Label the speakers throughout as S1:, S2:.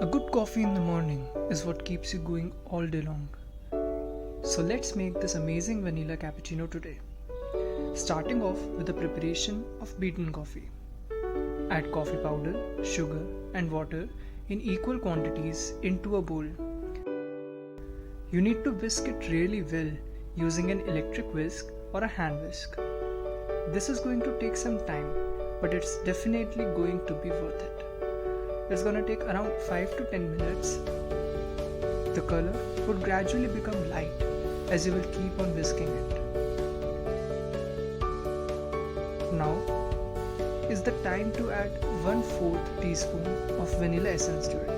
S1: A good coffee in the morning is what keeps you going all day long. So let's make this amazing vanilla cappuccino today. Starting off with the preparation of beaten coffee. Add coffee powder, sugar and water in equal quantities into a bowl. You need to whisk it really well using an electric whisk or a hand whisk. This is going to take some time, but it's definitely going to be worth it. It's going to take around 5 to 10 minutes. The color would gradually become light as you will keep on whisking it. Now is the time to add 1/4 teaspoon of vanilla essence to it.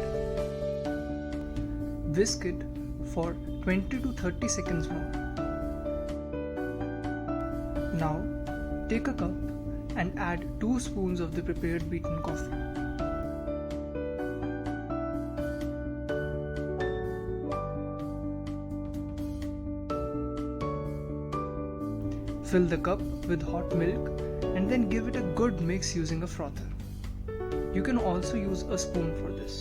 S1: Whisk it for 20 to 30 seconds more. Now take a cup and add 2 spoons of the prepared beaten coffee. Fill the cup with hot milk and then give it a good mix using a frother. You can also use a spoon for this.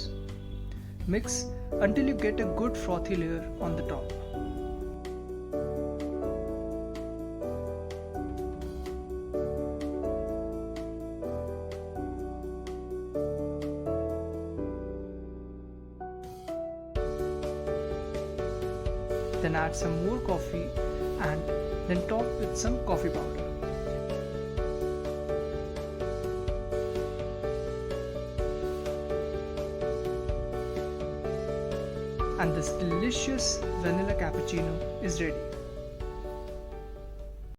S1: Mix until you get a good frothy layer on the top. Then add some more coffee and then top with some coffee powder. And this delicious vanilla cappuccino is ready.